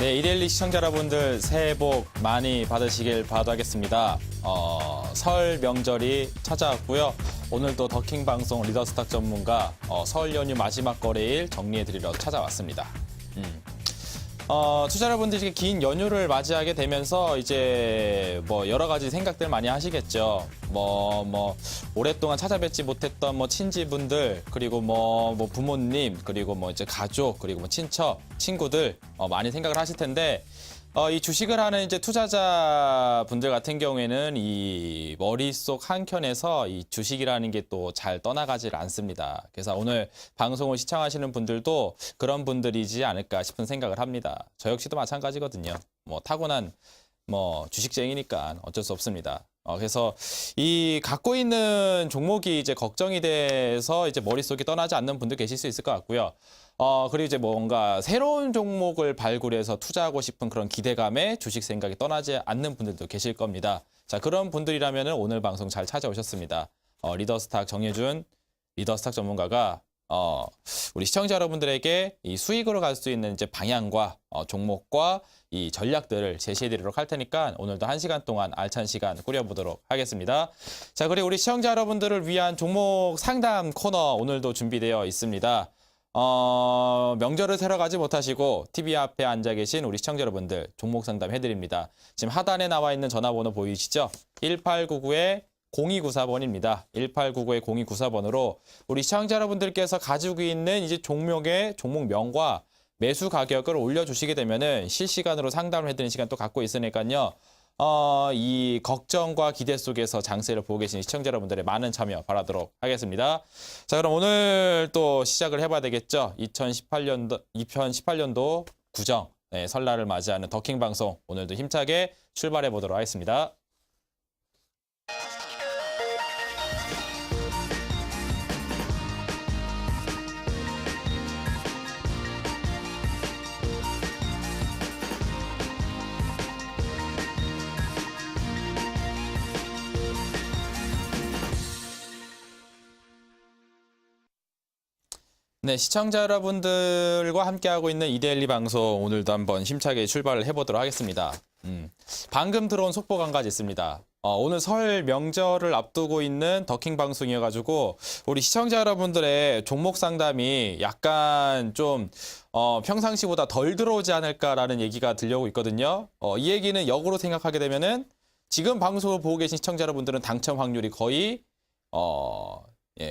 네, 이데일리 시청자 여러분들 새해 복 많이 받으시길 바라겠습니다. 설 명절이 찾아왔고요. 오늘도 더킹 방송 리더스탁 전문가 설 연휴 마지막 거래일 정리해드리러 찾아왔습니다. 투자 여러분들이 긴 연휴를 맞이하게 되면서 이제 뭐 여러 가지 생각들 많이 하시겠죠. 오랫동안 찾아뵙지 못했던 친지분들, 그리고 부모님, 그리고 이제 가족, 그리고 친척, 친구들 많이 생각을 하실 텐데, 이 주식을 하는 이제 투자자분들 같은 경우에는 이 머릿속 한켠에서 이 주식이라는 게 또 잘 떠나가질 않습니다. 그래서 오늘 방송을 시청하시는 분들도 그런 분들이지 않을까 싶은 생각을 합니다. 저 역시도 마찬가지거든요. 타고난 주식쟁이니까 어쩔 수 없습니다. 그래서 이 갖고 있는 종목이 이제 걱정이 돼서 이제 머릿속이 떠나지 않는 분들 계실 수 있을 것 같고요. 그리고 이제 뭔가 새로운 종목을 발굴해서 투자하고 싶은 그런 기대감에 주식 생각이 떠나지 않는 분들도 계실 겁니다. 자, 그런 분들이라면 오늘 방송 잘 찾아오셨습니다. 리더스탁 정예준 리더스탁 전문가가 우리 시청자 여러분들에게 이 수익으로 갈 수 있는 이제 방향과 종목과 이 전략들을 제시해드리도록 할 테니까 오늘도 1시간 동안 알찬 시간 꾸려보도록 하겠습니다. 자, 그리고 우리 시청자 여러분들을 위한 종목 상담 코너 오늘도 준비되어 있습니다. 명절을 새러 가지 못하시고 TV 앞에 앉아 계신 우리 시청자 여러분들 종목 상담 해드립니다. 지금 하단에 나와 있는 전화번호 보이시죠? 1899-0294번입니다. 1899-0294번으로 우리 시청자 여러분들께서 가지고 있는 이제 종목의 종목명과 매수 가격을 올려주시게 되면은 실시간으로 상담을 해드리는 시간 또 갖고 있으니까요. 이 걱정과 기대 속에서 장세를 보고 계신 시청자 여러분들의 많은 참여 바라도록 하겠습니다. 자, 그럼 오늘 또 시작을 해봐야 되겠죠. 2018년도 구정, 설날을 맞이하는 더킹 방송 오늘도 힘차게 출발해 보도록 하겠습니다. 네, 시청자 여러분들과 함께하고 있는 이데일리 방송 오늘도 한번 힘차게 출발을 해보도록 하겠습니다. 방금 들어온 속보가 한 가지 있습니다. 오늘 설 명절을 앞두고 있는 더킹 방송이어가지고 우리 시청자 여러분들의 종목 상담이 약간 좀 평상시보다 덜 들어오지 않을까라는 얘기가 들려오고 있거든요. 이 얘기는 역으로 생각하게 되면은 지금 방송을 보고 계신 시청자 여러분들은 당첨 확률이 거의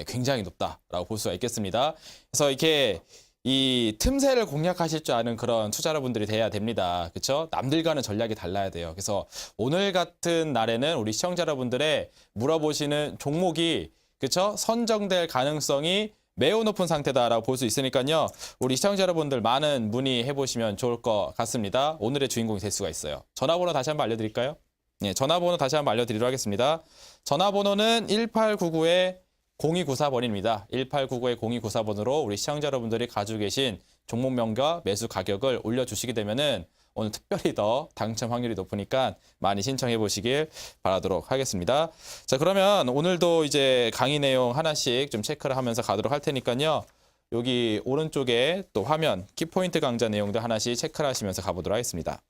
굉장히 높다라고 볼 수가 있겠습니다. 그래서 이렇게 이 틈새를 공략하실 줄 아는 그런 투자자분들이 돼야 됩니다. 그렇죠? 남들과는 전략이 달라야 돼요. 그래서 오늘 같은 날에는 우리 시청자 여러분들의 물어보시는 종목이 그렇죠? 선정될 가능성이 매우 높은 상태다라고 볼 수 있으니까요. 우리 시청자 여러분들 많은 문의해 보시면 좋을 것 같습니다. 오늘의 주인공이 될 수가 있어요. 전화번호 다시 한번 알려드릴까요? 네, 전화번호 다시 한번 알려드리도록 하겠습니다. 전화번호는 1899-0294번입니다. 1899-0294번으로 우리 시청자 여러분들이 가지고 계신 종목명과 매수 가격을 올려주시게 되면은 오늘 특별히 더 당첨 확률이 높으니까 많이 신청해 보시길 바라도록 하겠습니다. 자, 그러면 오늘도 이제 강의 내용 하나씩 좀 체크를 하면서 가도록 할 테니까요. 여기 오른쪽에 또 화면 키포인트 강좌 내용들 하나씩 체크를 하시면서 가보도록 하겠습니다.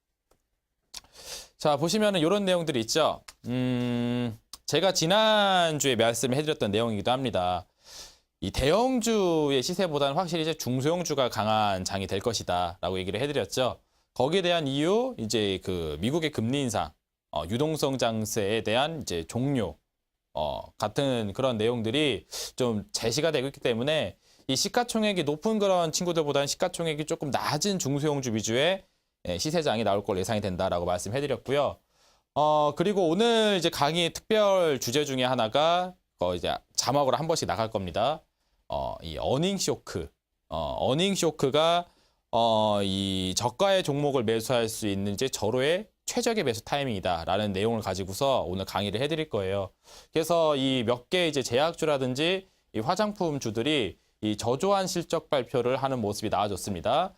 자, 보시면은 이런 내용들이 있죠. 제가 지난주에 말씀을 해드렸던 내용이기도 합니다. 이 대형주의 시세보다는 확실히 이제 중소형주가 강한 장이 될 것이다 라고 얘기를 해드렸죠. 거기에 대한 이유, 이제 그 미국의 금리 인상, 유동성 장세에 대한 이제 종료, 같은 그런 내용들이 좀 제시가 되고 있기 때문에 이 시가총액이 높은 그런 친구들보다는 시가총액이 조금 낮은 중소형주 위주의 시세장이 나올 걸로 예상이 된다라고 말씀해드렸고요. 그리고 오늘 이제 강의 특별 주제 중에 하나가 이제 자막으로 한 번씩 나갈 겁니다. 이 어닝 쇼크. 어닝 쇼크가 이 저가의 종목을 매수할 수 있는 이제 절호의 최적의 매수 타이밍이다라는 내용을 가지고서 오늘 강의를 해드릴 거예요. 그래서 이 몇 개 이제 제약주라든지 이 화장품주들이 이 저조한 실적 발표를 하는 모습이 나와줬습니다.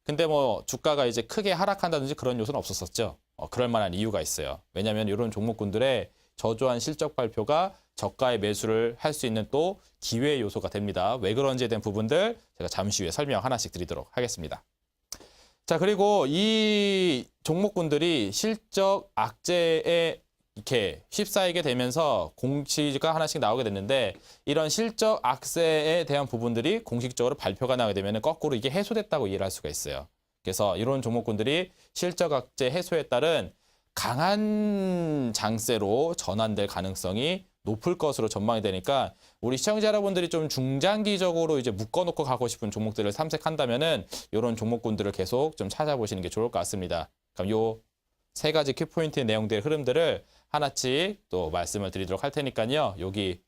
근데 주가가 이제 크게 하락한다든지 그런 요소는 없었었죠. 그럴 만한 이유가 있어요. 왜냐하면 이런 종목군들의 저조한 실적 발표가 저가의 매수를 할 수 있는 또 기회 요소가 됩니다. 왜 그런지에 대한 부분들 제가 잠시 후에 설명 하나씩 드리도록 하겠습니다. 자, 그리고 이 종목군들이 실적 악재에 이렇게 휩싸이게 되면서 공시가 하나씩 나오게 됐는데 이런 실적 악재에 대한 부분들이 공식적으로 발표가 나게 되면 거꾸로 이게 해소됐다고 이해를 할 수가 있어요. 그래서 이런 종목군들이 실적 악재 해소에 따른 강한 장세로 전환될 가능성이 높을 것으로 전망이 되니까 우리 시청자 여러분들이 좀 중장기적으로 이제 묶어놓고 가고 싶은 종목들을 탐색한다면은 이런 종목군들을 계속 좀 찾아보시는 게 좋을 것 같습니다. 그럼 요 세 가지 키포인트의 내용들의 흐름들을 하나씩 또 말씀을 드리도록 할 테니까요. 여기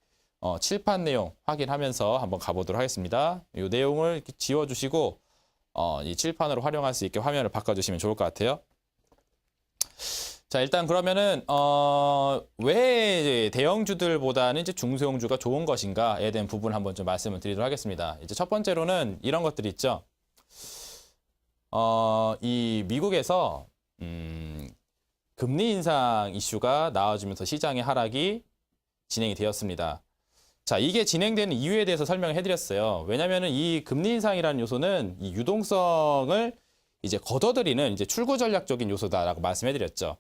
칠판 내용 확인하면서 한번 가보도록 하겠습니다. 이 내용을 이렇게 지워주시고 이 칠판으로 활용할 수 있게 화면을 바꿔주시면 좋을 것 같아요. 자, 일단 그러면은 왜 대형주들보다는 이제 중소형주가 좋은 것인가에 대한 부분 한번 좀 말씀을 드리도록 하겠습니다. 이제 첫 번째로는 이런 것들이 있죠. 이 미국에서 금리 인상 이슈가 나와주면서 시장의 하락이 진행이 되었습니다. 자, 이게 진행되는 이유에 대해서 설명을 해드렸어요. 왜냐하면 이 금리 인상이라는 요소는 이 유동성을 이제 걷어들이는 이제 출구 전략적인 요소다라고 말씀해드렸죠.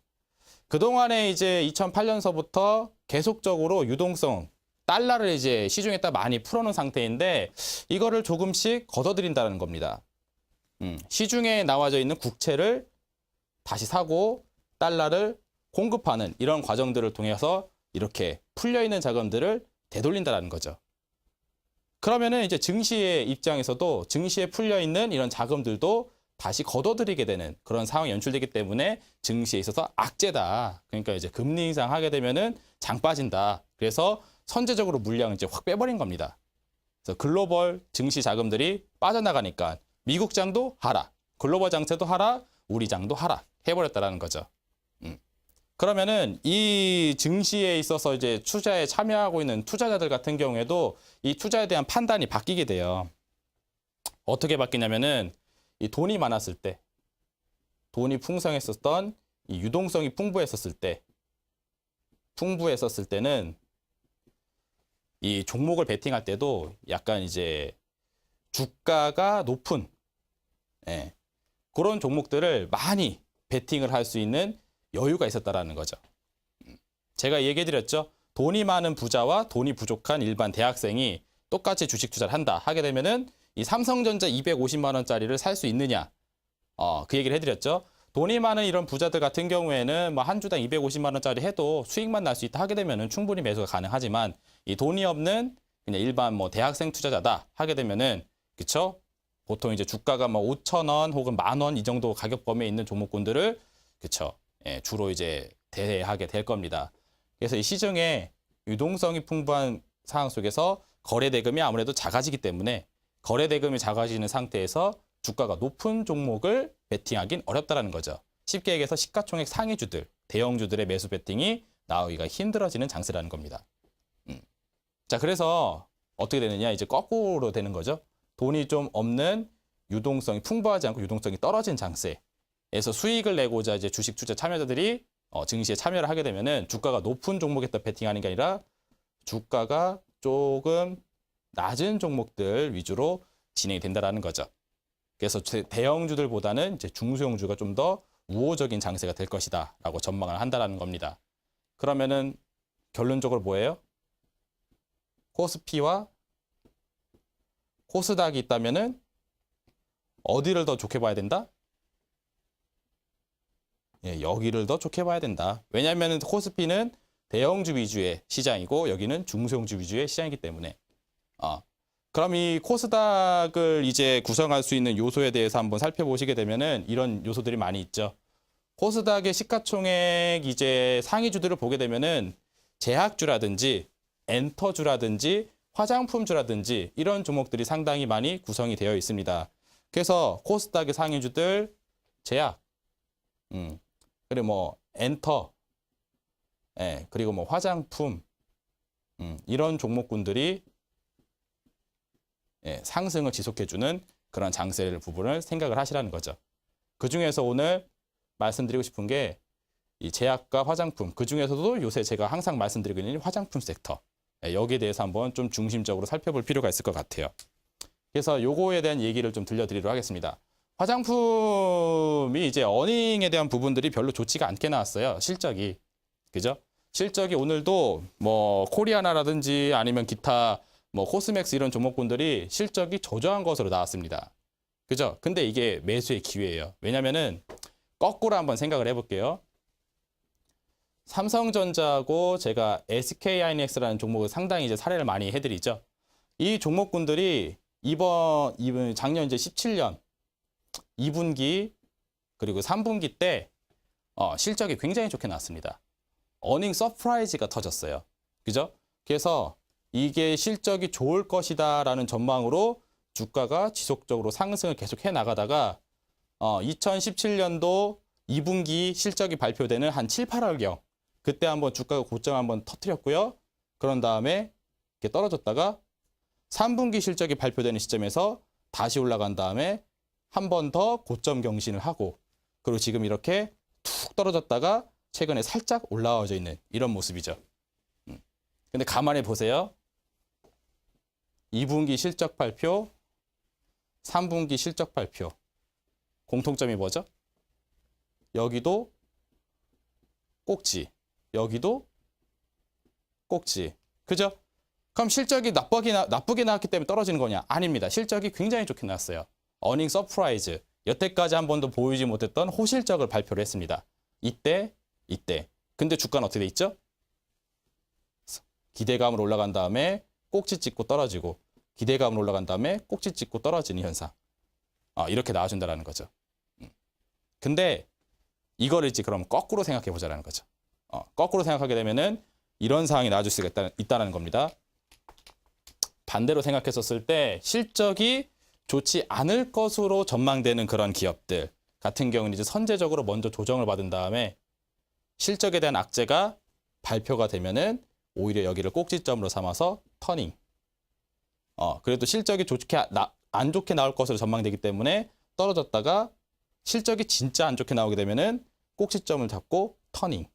그동안에 이제 2008년서부터 계속적으로 유동성, 달러를 이제 시중에다 많이 풀어놓은 상태인데 이거를 조금씩 걷어들인다는 겁니다. 시중에 나와져 있는 국채를 다시 사고 달러를 공급하는 이런 과정들을 통해서 이렇게 풀려있는 자금들을 되돌린다는 거죠. 그러면은 이제 증시의 입장에서도 증시에 풀려있는 이런 자금들도 다시 걷어들이게 되는 그런 상황이 연출되기 때문에 증시에 있어서 악재다. 그러니까 이제 금리 인상하게 되면은 장 빠진다. 그래서 선제적으로 물량을 이제 확 빼버린 겁니다. 그래서 글로벌 증시 자금들이 빠져나가니까 미국 장도 하락, 글로벌 장세도 하락, 우리 장도 하락 해버렸다라는 거죠. 그러면은 이 증시에 있어서 이제 투자에 참여하고 있는 투자자들 같은 경우에도 이 투자에 대한 판단이 바뀌게 돼요. 어떻게 바뀌냐면은 이 돈이 많았을 때, 돈이 풍성했었던 이 유동성이 풍부했었을 때는 이 종목을 베팅할 때도 약간 이제 주가가 높은 그런 종목들을 많이 베팅을 할 수 있는 여유가 있었다라는 거죠. 제가 얘기해드렸죠. 돈이 많은 부자와 돈이 부족한 일반 대학생이 똑같이 주식 투자를 한다 하게 되면은 이 삼성전자 250만 원짜리를 살 수 있느냐? 그 얘기를 해드렸죠. 돈이 많은 이런 부자들 같은 경우에는 뭐 한 주당 250만 원짜리 해도 수익만 날 수 있다 하게 되면은 충분히 매수가 가능하지만 이 돈이 없는 그냥 일반 뭐 대학생 투자자다 하게 되면은 그쵸? 보통 이제 주가가 뭐 5천 원 혹은 10,000원 이 정도 가격 범위에 있는 종목군들을 그쵸? 주로 이제 대하게 될 겁니다. 그래서 이 시중에 유동성이 풍부한 상황 속에서 거래 대금이 아무래도 작아지기 때문에 거래 대금이 작아지는 상태에서 주가가 높은 종목을 베팅하긴 어렵다라는 거죠. 쉽게 얘기해서 시가총액 상위주들, 대형주들의 매수 베팅이 나오기가 힘들어지는 장세라는 겁니다. 자, 그래서 어떻게 되느냐? 이제 거꾸로 되는 거죠. 돈이 좀 없는 유동성이 풍부하지 않고 유동성이 떨어진 장세에서 수익을 내고자 이제 주식 투자 참여자들이 증시에 참여를 하게 되면은 주가가 높은 종목에다 베팅하는 게 아니라 주가가 조금 낮은 종목들 위주로 진행이 된다라는 거죠. 그래서 대형주들보다는 이제 중소형주가 좀 더 우호적인 장세가 될 것이다라고 전망을 한다라는 겁니다. 그러면은 결론적으로 뭐예요? 코스피와 코스닥이 있다면은 어디를 더 좋게 봐야 된다? 여기를 더 좋게 봐야 된다. 왜냐하면 코스피는 대형주 위주의 시장이고 여기는 중소형주 위주의 시장이기 때문에. 그럼 이 코스닥을 이제 구성할 수 있는 요소에 대해서 한번 살펴보시게 되면은 이런 요소들이 많이 있죠. 코스닥의 시가총액 이제 상위주들을 보게 되면은 제약주라든지 엔터주라든지 화장품주라든지 이런 종목들이 상당히 많이 구성이 되어 있습니다. 그래서 코스닥의 상위주들 제약, 그리고 뭐 엔터, 그리고 뭐 화장품, 이런 종목군들이 상승을 지속해주는 그런 장세 부분을 생각을 하시라는 거죠. 그중에서 오늘 말씀드리고 싶은 게 이 제약과 화장품, 그중에서도 요새 제가 항상 말씀드리고 있는 화장품 섹터, 여기에 대해서 한번 좀 중심적으로 살펴볼 필요가 있을 것 같아요. 그래서 요거에 대한 얘기를 좀 들려드리도록 하겠습니다. 화장품이 이제 어닝에 대한 부분들이 별로 좋지가 않게 나왔어요. 실적이. 그죠? 실적이 오늘도 뭐 코리아나라든지 아니면 기타 뭐 코스맥스 이런 종목군들이 실적이 저조한 것으로 나왔습니다. 그죠? 근데 이게 매수의 기회예요. 왜냐면은 거꾸로 한번 생각을 해볼게요. 삼성전자하고 제가 SK하이닉스라는 종목을 상당히 이제 사례를 많이 해드리죠. 이 종목군들이 이번 작년 이제 17년 2분기 그리고 3분기 때 실적이 굉장히 좋게 나왔습니다. 어닝 서프라이즈가 터졌어요. 그죠? 그래서 이게 실적이 좋을 것이다라는 전망으로 주가가 지속적으로 상승을 계속 해 나가다가 2017년도 2분기 실적이 발표되는 한 7, 8월경 그때 한번 주가가 고점 한번 터뜨렸고요. 그런 다음에 이렇게 떨어졌다가 3분기 실적이 발표되는 시점에서 다시 올라간 다음에 한 번 더 고점 경신을 하고 그리고 지금 이렇게 툭 떨어졌다가 최근에 살짝 올라와져 있는 이런 모습이죠. 근데 가만히 보세요. 2분기 실적 발표, 3분기 실적 발표. 공통점이 뭐죠? 여기도 꼭지, 여기도 꼭지. 그죠? 그럼 실적이 나쁘게 나왔기 때문에 떨어지는 거냐? 아닙니다. 실적이 굉장히 좋게 나왔어요. 어닝 서프라이즈. 여태까지 한 번도 보이지 못했던 호실적을 발표를 했습니다. 이때. 근데 주가는 어떻게 돼 있죠? 기대감으로 올라간 다음에 꼭지 찍고 떨어지고 기대감으로 올라간 다음에 꼭지 찍고 떨어지는 현상. 이렇게 나와준다는 거죠. 근데 이거를 이제 그럼 거꾸로 생각해 보자라는 거죠. 거꾸로 생각하게 되면은 이런 상황이 나와줄 수가 있다는 겁니다. 반대로 생각했었을 때 실적이 좋지 않을 것으로 전망되는 그런 기업들 같은 경우는 이제 선제적으로 먼저 조정을 받은 다음에 실적에 대한 악재가 발표가 되면은 오히려 여기를 꼭지점으로 삼아서 터닝. 그래도 실적이 안 좋게 나올 것으로 전망되기 때문에 떨어졌다가 실적이 진짜 안 좋게 나오게 되면은 꼭지점을 잡고 터닝.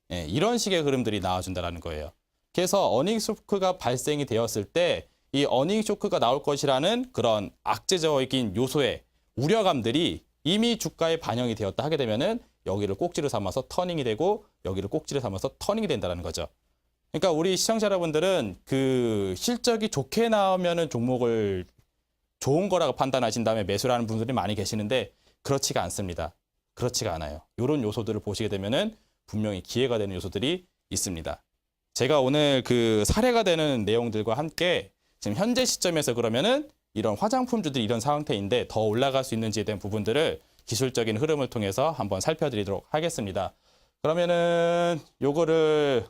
이런 식의 흐름들이 나와준다는 거예요. 그래서 어닝 쇼크가 발생이 되었을 때 이 어닝 쇼크가 나올 것이라는 그런 악재적인 요소의 우려감들이 이미 주가에 반영이 되었다 하게 되면은 여기를 꼭지로 삼아서 터닝이 되고 여기를 꼭지로 삼아서 터닝이 된다는 거죠. 그러니까 우리 시청자 여러분들은 그 실적이 좋게 나오면은 종목을 좋은 거라고 판단하신 다음에 매수라는 분들이 많이 계시는데 그렇지가 않습니다. 그렇지가 않아요. 이런 요소들을 보시게 되면은 분명히 기회가 되는 요소들이 있습니다. 제가 오늘 그 사례가 되는 내용들과 함께 지금 현재 시점에서 그러면은 이런 화장품주들이 이런 상태인데 더 올라갈 수 있는지에 대한 부분들을 기술적인 흐름을 통해서 한번 살펴드리도록 하겠습니다. 그러면은 요거를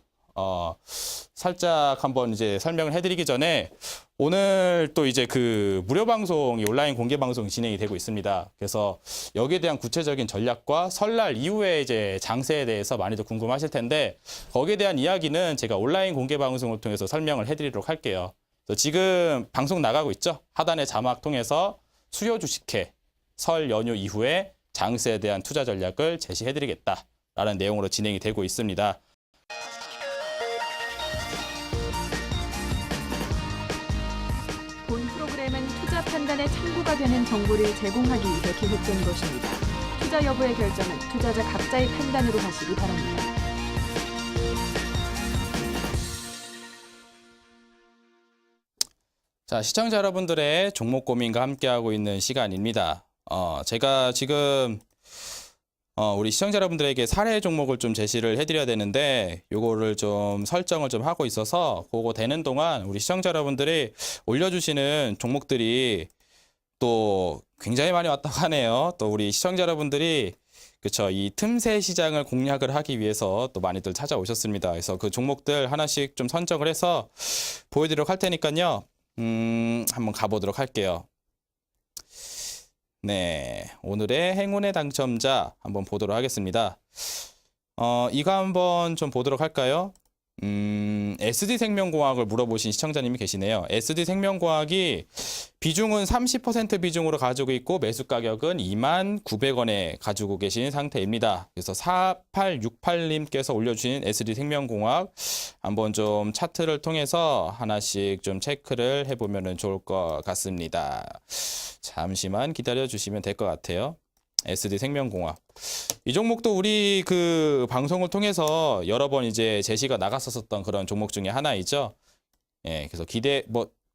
살짝 한번 이제 설명을 해드리기 전에 오늘 또 이제 그 무료 방송이 온라인 공개 방송이 진행이 되고 있습니다. 그래서 여기에 대한 구체적인 전략과 설날 이후에 이제 장세에 대해서 많이들 궁금하실 텐데 거기에 대한 이야기는 제가 온라인 공개 방송을 통해서 설명을 해드리도록 할게요. 그래서 지금 방송 나가고 있죠. 하단의 자막 통해서 수요 주식회 설 연휴 이후에 장세에 대한 투자 전략을 제시해드리겠다라는 내용으로 진행이 되고 있습니다. 본 프로그램은 투자 판단에 참고가 되는 정보를 제공하기 위해 기획된 것입니다. 투자 여부의 결정은 투자자 각자의 판단으로 하시기 바랍니다. 자, 시청자 여러분들의 종목 고민과 함께하고 있는 시간입니다. 제가 지금 우리 시청자 여러분들에게 사례 종목을 좀 제시를 해드려야 되는데 요거를 좀 설정을 좀 하고 있어서 그거 되는 동안 우리 시청자 여러분들이 올려주시는 종목들이 또 굉장히 많이 왔다고 하네요. 또 우리 시청자 여러분들이 그쵸, 이 틈새 시장을 공략을 하기 위해서 또 많이들 찾아오셨습니다. 그래서 그 종목들 하나씩 좀 선정을 해서 보여드리도록 할 테니까요. 한번 가보도록 할게요. 네, 오늘의 행운의 당첨자 한번 보도록 하겠습니다. 이거 한번 좀 보도록 할까요? SD생명공학을 물어보신 시청자님이 계시네요. SD생명공학이 비중은 30% 비중으로 가지고 있고 매수 가격은 29,900원에 가지고 계신 상태입니다. 그래서 4868님께서 올려주신 SD생명공학 한번 좀 차트를 통해서 하나씩 좀 체크를 해보면 좋을 것 같습니다. 잠시만 기다려 주시면 될 것 같아요. SD생명공학. 이 종목도 우리 그 방송을 통해서 여러 번 이제 제시가 나갔었던 그런 종목 중에 하나이죠. 예, 그래서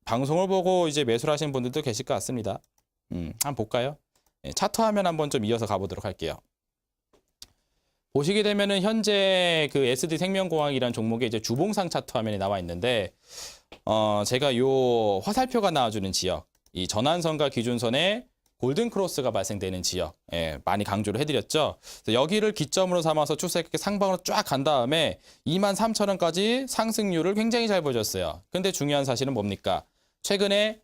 방송을 보고 이제 매수를 하시는 분들도 계실 것 같습니다. 한번 볼까요? 예, 차트 화면 한번 좀 이어서 가보도록 할게요. 보시게 되면은 현재 그 SD생명공학이라는 종목에 이제 주봉상 차트 화면이 나와 있는데, 제가 요 화살표가 나와주는 지역, 이 전환선과 기준선에 골든 크로스가 발생되는 지역, 예, 많이 강조를 해드렸죠. 그래서 여기를 기점으로 삼아서 추세가 상방으로 쫙 간 다음에 23,000원까지 상승률을 굉장히 잘 보여줬어요. 근데 중요한 사실은 뭡니까? 최근에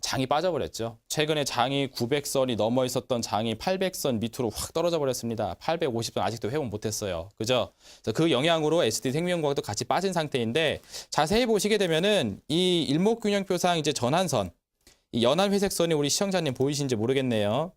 장이 빠져버렸죠. 최근에 장이 900선이 넘어 있었던 장이 800선 밑으로 확 떨어져 버렸습니다. 850선 아직도 회복 못했어요. 그죠? 그래서 그 영향으로 SD생명공학도 같이 빠진 상태인데, 자세히 보시게 되면은 이 일목균형표상 이제 전환선, 이 연한 회색선이 우리 시청자님 보이신지 모르겠네요.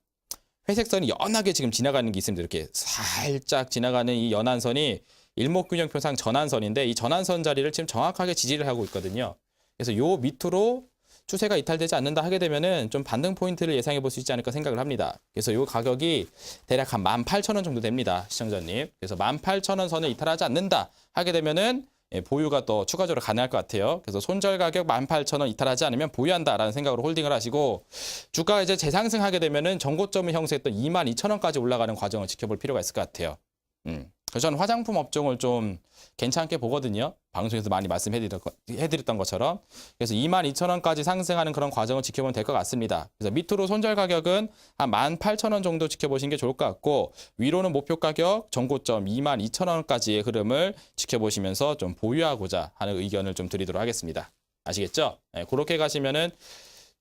회색선이 연하게 지금 지나가는 게 있습니다. 이렇게 살짝 지나가는 이 연한 선이 일목균형표상 전환선인데, 이 전환선 자리를 지금 정확하게 지지를 하고 있거든요. 그래서 요 밑으로 추세가 이탈되지 않는다 하게 되면은 좀 반등 포인트를 예상해 볼 수 있지 않을까 생각을 합니다. 그래서 요 가격이 대략 한 18,000원 정도 됩니다, 시청자님. 그래서 18,000원 선을 이탈하지 않는다 하게 되면은 보유가 또 추가적으로 가능할 것 같아요. 그래서 손절 가격 18,000원 이탈하지 않으면 보유한다라는 생각으로 홀딩을 하시고, 주가가 이제 재상승하게 되면은 전고점을 형성했던 22,000원까지 올라가는 과정을 지켜볼 필요가 있을 것 같아요. 그래서 저는 화장품 업종을 좀 괜찮게 보거든요. 방송에서 많이 말씀해드렸던 것처럼. 그래서 22,000원까지 상승하는 그런 과정을 지켜보면 될 것 같습니다. 그래서 밑으로 손절 가격은 한 18,000원 정도 지켜보시는 게 좋을 것 같고, 위로는 목표 가격 전고점 22,000원까지의 흐름을 지켜보시면서 좀 보유하고자 하는 의견을 좀 드리도록 하겠습니다. 아시겠죠? 네, 그렇게 가시면은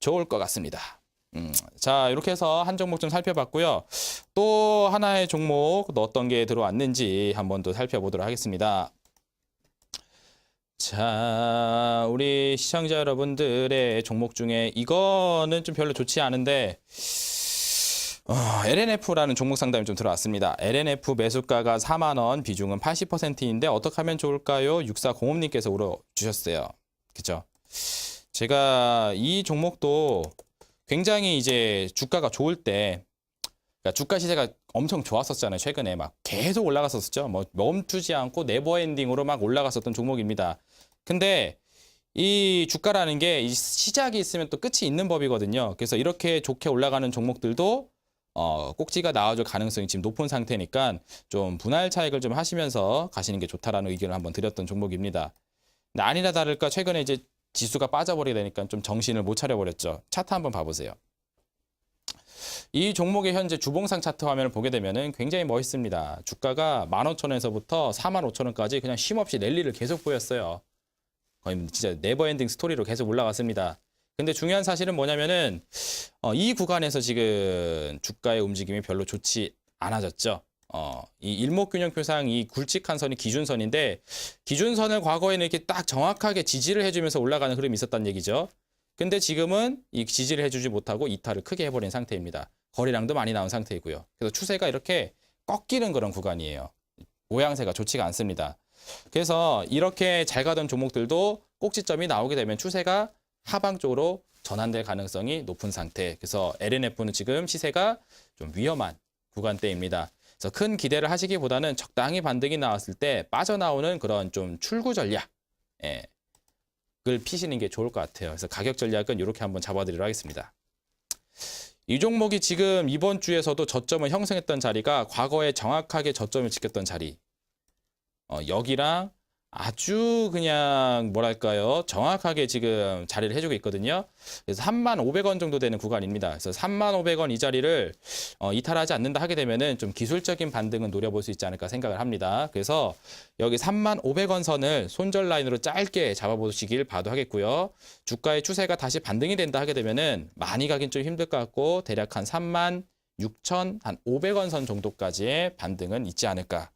좋을 것 같습니다. 자, 이렇게 해서 한 종목 좀 살펴봤고요. 또 하나의 종목 어떤 게 들어왔는지 한번 또 살펴보도록 하겠습니다. 자, 우리 시청자 여러분들의 종목 중에 이거는 좀 별로 좋지 않은데, LNF라는 종목 상담이 좀 들어왔습니다. LNF 매수가가 4만 원, 비중은 80%인데 어떻게 하면 좋을까요? 6405님께서 물어주셨어요. 그죠? 제가 이 종목도 굉장히 이제 주가가 좋을 때, 그러니까 주가 시세가 엄청 좋았었잖아요. 최근에 막 계속 올라갔었죠. 뭐 멈추지 않고 네버엔딩으로 막 올라갔었던 종목입니다. 근데 이 주가라는 게 이 시작이 있으면 또 끝이 있는 법이거든요. 그래서 이렇게 좋게 올라가는 종목들도 꼭지가 나와줄 가능성이 지금 높은 상태니까 좀 분할 차익을 좀 하시면서 가시는 게 좋다라는 의견을 한번 드렸던 종목입니다. 근데 아니나 다를까 최근에 이제 지수가 빠져버리게 되니까 좀 정신을 못 차려버렸죠. 차트 한번 봐보세요. 이 종목의 현재 주봉상 차트 화면을 보게 되면은 굉장히 멋있습니다. 주가가 15,000원에서부터 45,000원까지 그냥 쉼없이 랠리를 계속 보였어요. 거의 진짜 네버엔딩 스토리로 계속 올라갔습니다. 근데 중요한 사실은 뭐냐면은 이 구간에서 지금 주가의 움직임이 별로 좋지 않아졌죠. 이 일목균형표상 이 굵직한 선이 기준선인데, 기준선을 과거에는 이렇게 딱 정확하게 지지를 해주면서 올라가는 흐름이 있었다는 얘기죠. 근데 지금은 이 지지를 해주지 못하고 이탈을 크게 해버린 상태입니다. 거래량도 많이 나온 상태이고요. 그래서 추세가 이렇게 꺾이는 그런 구간이에요. 모양새가 좋지가 않습니다. 그래서 이렇게 잘 가던 종목들도 꼭지점이 나오게 되면 추세가 하방 쪽으로 전환될 가능성이 높은 상태. 그래서 LNF는 지금 시세가 좀 위험한 구간대입니다. 그래서 큰 기대를 하시기보다는 적당히 반등이 나왔을 때 빠져나오는 그런 좀 출구 전략을 피시는 게 좋을 것 같아요. 그래서 가격 전략은 이렇게 한번 잡아드리도록 하겠습니다. 이 종목이 지금 이번 주에서도 저점을 형성했던 자리가 과거에 정확하게 저점을 지켰던 자리, 여기랑 아주 그냥 뭐랄까요, 정확하게 지금 자리를 해주고 있거든요. 그래서 35,000원 정도 되는 구간입니다. 그래서 35,000원 이 자리를 이탈하지 않는다 하게 되면은 좀 기술적인 반등은 노려볼 수 있지 않을까 생각을 합니다. 그래서 여기 35,000원 선을 손절 라인으로 짧게 잡아보시길 봐도 하겠고요. 주가의 추세가 다시 반등이 된다 하게 되면은 많이 가긴 좀 힘들 것 같고, 대략 한 36,500원 선 정도까지의 반등은 있지 않을까.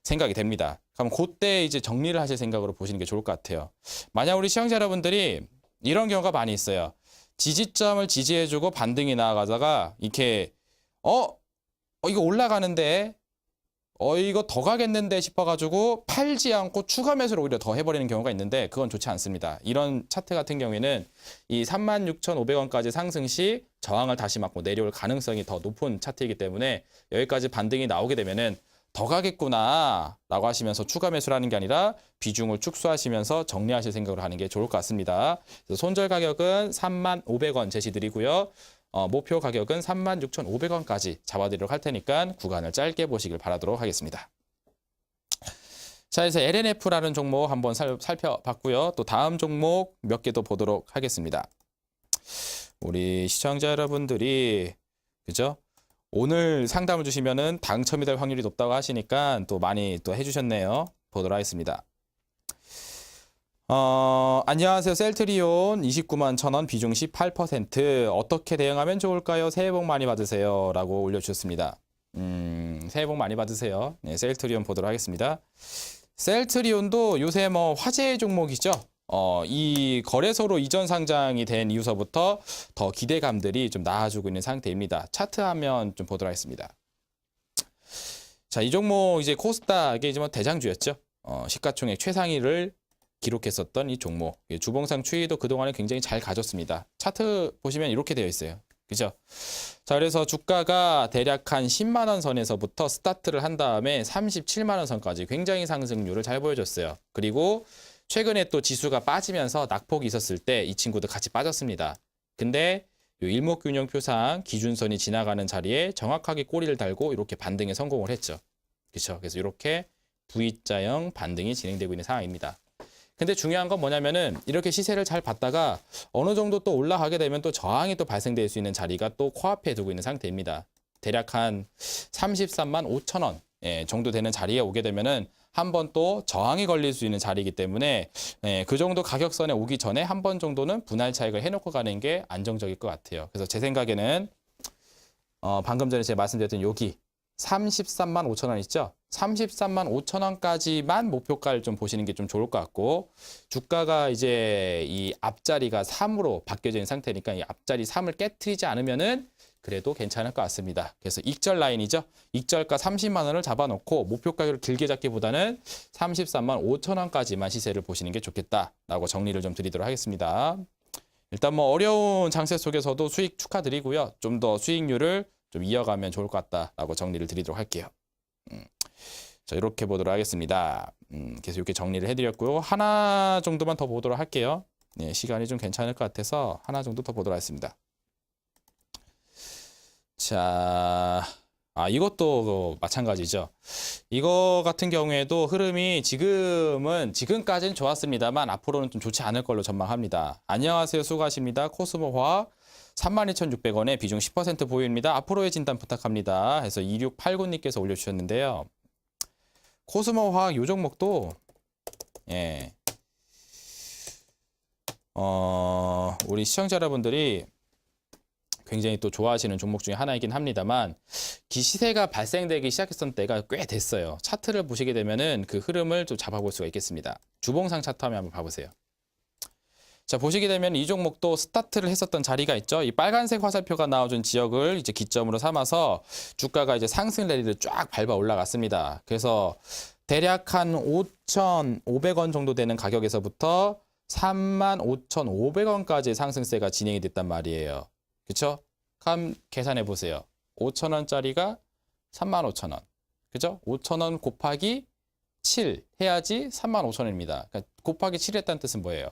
생각이 됩니다. 그럼 그때 이제 정리를 하실 생각으로 보시는 게 좋을 것 같아요. 만약 우리 시청자 여러분들이 이런 경우가 많이 있어요. 지지점을 지지해주고 반등이 나아가다가 이렇게 이거 올라가는데 이거 더 가겠는데 싶어가지고 팔지 않고 추가 매수를 오히려 더 해버리는 경우가 있는데 그건 좋지 않습니다. 이런 차트 같은 경우에는 이 36,500원까지 상승 시 저항을 다시 맞고 내려올 가능성이 더 높은 차트이기 때문에 여기까지 반등이 나오게 되면은 더 가겠구나 라고 하시면서 추가 매수를 하는 게 아니라 비중을 축소하시면서 정리하실 생각을 하는 게 좋을 것 같습니다. 그래서 손절 가격은 35,000원 제시드리고요. 목표 가격은 36,500원까지 잡아드리도록 할 테니까 구간을 짧게 보시길 바라도록 하겠습니다. 자, 그래서 LNF라는 종목 한번 살펴봤고요. 또 다음 종목 몇 개 더 보도록 하겠습니다. 우리 시청자 여러분들이 그죠? 오늘 상담을 주시면은 당첨이 될 확률이 높다고 하시니까 또 많이 또 해주셨네요. 보도록 하겠습니다. 안녕하세요. 셀트리온 29만 1,000원 비중 18% 어떻게 대응하면 좋을까요? 새해 복 많이 받으세요. 라고 올려주셨습니다. 새해 복 많이 받으세요. 네, 셀트리온 보도록 하겠습니다. 셀트리온도 요새 뭐 화제의 종목이죠. 이 거래소로 이전 상장이 된 이후서부터 더 기대감들이 좀 나아지고 있는 상태입니다. 차트 화면 좀 보도록 하겠습니다. 자, 이 종목 이제 코스닥의 이제 뭐 대장주였죠. 시가총액 최상위를 기록했었던 이 종목. 주봉상 추이도 그동안에 굉장히 잘 가졌습니다. 차트 보시면 이렇게 되어 있어요. 그죠? 자, 그래서 주가가 대략 한 10만 원 선에서부터 스타트를 한 다음에 37만 원 선까지 굉장히 상승률을 잘 보여줬어요. 그리고 최근에 또 지수가 빠지면서 낙폭이 있었을 때 이 친구도 같이 빠졌습니다. 근데 이 일목균형표상 기준선이 지나가는 자리에 정확하게 꼬리를 달고 이렇게 반등에 성공을 했죠. 그렇죠? 그래서 이렇게 V자형 반등이 진행되고 있는 상황입니다. 근데 중요한 건 뭐냐면은 이렇게 시세를 잘 봤다가 어느 정도 또 올라가게 되면 또 저항이 또 발생될 수 있는 자리가 또 코앞에 두고 있는 상태입니다. 대략 한 33만 5천 원 정도 되는 자리에 오게 되면은 한 번 또 저항이 걸릴 수 있는 자리이기 때문에 그 정도 가격선에 오기 전에 한 번 정도는 분할 차익을 해놓고 가는 게 안정적일 것 같아요. 그래서 제 생각에는 방금 전에 제가 말씀드렸던 여기 33만 5천 원 있죠? 33만 5천 원까지만 목표가를 좀 보시는 게 좀 좋을 것 같고 주가가 이제 이 앞자리가 3으로 바뀌어져 있는 상태니까 이 앞자리 3을 깨트리지 않으면은 그래도 괜찮을 것 같습니다. 그래서 익절 라인이죠. 익절가 30만 원을 잡아놓고 목표 가격을 길게 잡기보다는 33만 5천 원까지만 시세를 보시는 게 좋겠다라고 정리를 좀 드리도록 하겠습니다. 일단 뭐 어려운 장세 속에서도 수익 축하드리고요. 좀 더 수익률을 좀 이어가면 좋을 것 같다라고 정리를 드리도록 할게요. 자, 이렇게 보도록 하겠습니다. 계속 이렇게 정리를 해드렸고요. 하나 정도만 더 보도록 할게요. 네, 시간이 좀 괜찮을 것 같아서 하나 정도 더 보도록 하겠습니다. 자, 이것도 마찬가지죠. 이거 같은 경우에도 흐름이 지금까지는 좋았습니다만 앞으로는 좀 좋지 않을 걸로 전망합니다. 안녕하세요. 수고하십니다. 코스모화학 32,600원에 비중 10% 보유입니다. 앞으로의 진단 부탁합니다. 해서 2689님께서 올려주셨는데요. 코스모화학 요 종목도 우리 시청자 여러분들이 굉장히 또 좋아하시는 종목 중에 하나이긴 합니다만 시세가 발생되기 시작했던 때가 꽤 됐어요. 차트를 보시게 되면은 그 흐름을 좀 잡아볼 수가 있겠습니다. 주봉상 차트 화면 한번 봐보세요. 자, 보시게 되면 이 종목도 스타트를 했었던 자리가 있죠. 이 빨간색 화살표가 나와준 지역을 이제 기점으로 삼아서 주가가 이제 상승 랠리를 쫙 밟아 올라갔습니다. 그래서 대략 한 5,500원 정도 되는 가격에서부터 35,500원까지 상승세가 진행이 됐단 말이에요. 그렇죠? 그럼 계산해 보세요. 5,000원짜리가 35,000원. 그죠? 5,000원 곱하기 7 해야지 35,000원입니다. 그러니까 곱하기 7 했다는 뜻은 뭐예요?